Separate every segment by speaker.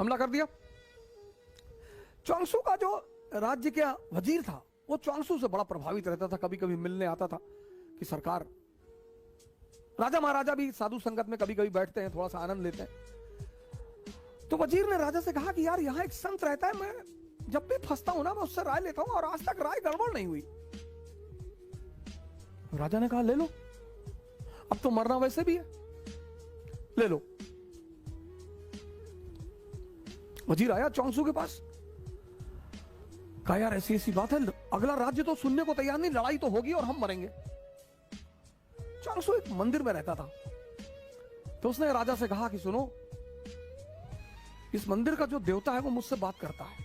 Speaker 1: हमला कर दिया। च्वांगसू का जो राज्य का वजीर था वो च्वांगसू से बड़ा प्रभावित रहता था, कभी कभी मिलने आता था कि सरकार, राजा महाराजा भी साधु संगत में कभी कभी बैठते हैं, थोड़ा सा आनंद लेते हैं। तो वजीर ने राजा से कहा कि यार यहां एक संत रहता है, मैं जब भी फंसता हूं ना मैं उससे राय लेता हूं और आज तक राय गड़बड़ नहीं हुई। राजा ने कहा ले लो, अब तो मरना वैसे भी है, ले लो। वजीर आया च्वांगसू के पास, कहा यार ऐसी ऐसी बात है, अगला राज्य तो सुनने को तैयार नहीं, लड़ाई तो होगी और हम मरेंगे। च्वांगसू एक मंदिर में रहता था, तो उसने राजा से कहा कि सुनो, इस मंदिर का जो देवता है वो मुझसे बात करता है,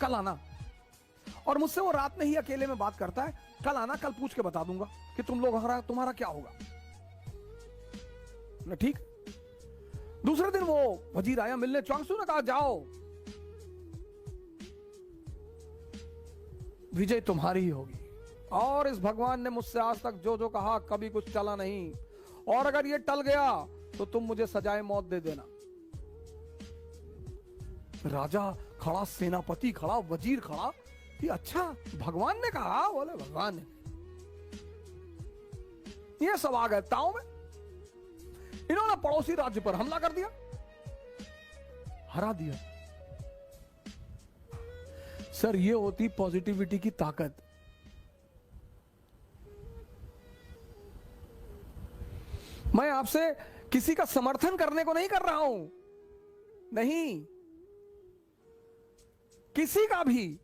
Speaker 1: कल आना, और मुझसे वो रात में ही अकेले में बात करता है, कल आना, कल पूछ के बता दूंगा कि तुम लोग तुम्हारा क्या होगा ना। ठीक। दूसरे दिन वो वजीर आया मिलने, च्वांगसू ने कहा जाओ, विजय तुम्हारी ही होगी, और इस भगवान ने मुझसे आज तक जो जो कहा कभी कुछ चला नहीं, और अगर ये टल गया तो तुम मुझे सजाए मौत दे देना। राजा खड़ा, सेनापति खड़ा, वजीर खड़ा, कि अच्छा भगवान ने कहा? बोले भगवान ने। ये सब आ गए ताव में, इन्होंने पड़ोसी राज्य पर हमला कर दिया, हरा दिया। सर ये होती पॉजिटिविटी की ताकत। मैं आपसे किसी का समर्थन करने को नहीं कर रहा हूं, नहीं, किसी का भी।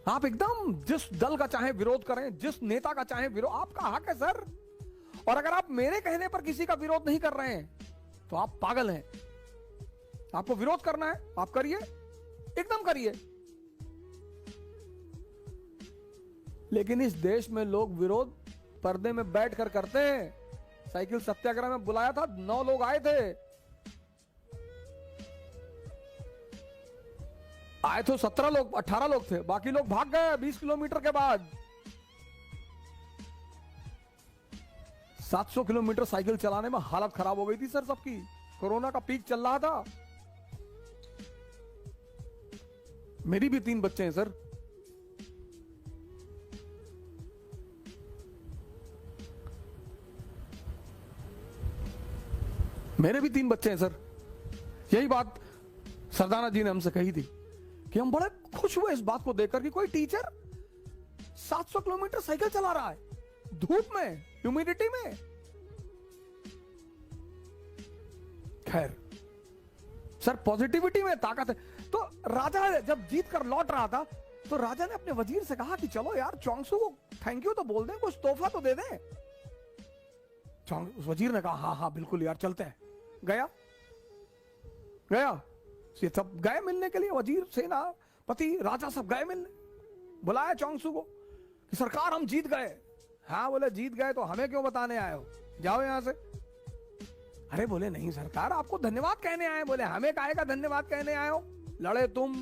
Speaker 1: आप एकदम जिस दल का चाहे विरोध करें, जिस नेता का चाहे विरोध, आपका हक है सर। और अगर आप मेरे कहने पर किसी का विरोध नहीं कर रहे हैं तो आप पागल हैं। आपको विरोध करना है आप करिए, एकदम करिए। लेकिन इस देश में लोग विरोध पर्दे में बैठकर करते हैं। साइकिल सत्याग्रह में बुलाया था, 9 लोग आए थे, आए तो 17 लोग, 18 लोग थे, बाकी लोग भाग गए 20 किलोमीटर के बाद। 700 किलोमीटर साइकिल चलाने में हालत खराब हो गई थी सर सबकी। कोरोना का पीक चल रहा था। मेरी भी 3 बच्चे हैं सर। मेरे भी 3 बच्चे हैं सर। यही बात सरदाना जी ने हमसे कही थी कि हम बड़े खुश हुए इस बात को देखकर कि कोई टीचर 700 किलोमीटर साइकिल चला रहा है, धूप में, ह्यूमिडिटी में। खैर सर, पॉजिटिविटी में ताकत है। तो राजा जब जीत कर लौट रहा था तो राजा ने अपने वजीर से कहा कि चलो यार च्वांगसू को थैंक यू तो बोल दें, कुछ तोहफा तो दे दें। वजीर ने कहा हाँ हाँ बिल्कुल यार चलते हैं। गया ये सब गए मिलने के लिए, वजीर, सेनापति, राजा सब गए मिलने। बुलाया च्वांगसू को कि सरकार हम जीत गए। हाँ बोले जीत गए तो हमें क्यों बताने आए हो, जाओ यहां से। अरे बोले नहीं सरकार, आपको धन्यवाद कहने आए। बोले हमें काहे का धन्यवाद कहने आए हो, लड़े तुम,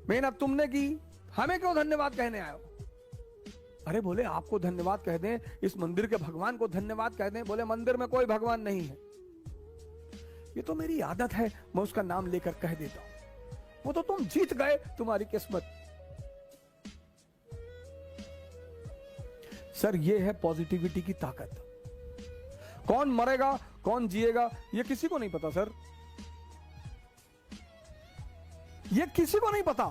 Speaker 1: मेहनत तुमने की, हमें क्यों धन्यवाद कहने आए हो। अरे बोले आपको धन्यवाद कह दें, इस मंदिर के भगवान को धन्यवाद कह दें। बोले मंदिर में कोई भगवान नहीं है, ये तो मेरी आदत है, मैं उसका नाम लेकर कह देता हूं। वो तो तुम जीत गए, तुम्हारी किस्मत। सर ये है पॉजिटिविटी की ताकत। कौन मरेगा कौन जिएगा ये किसी को नहीं पता सर, ये किसी को नहीं पता।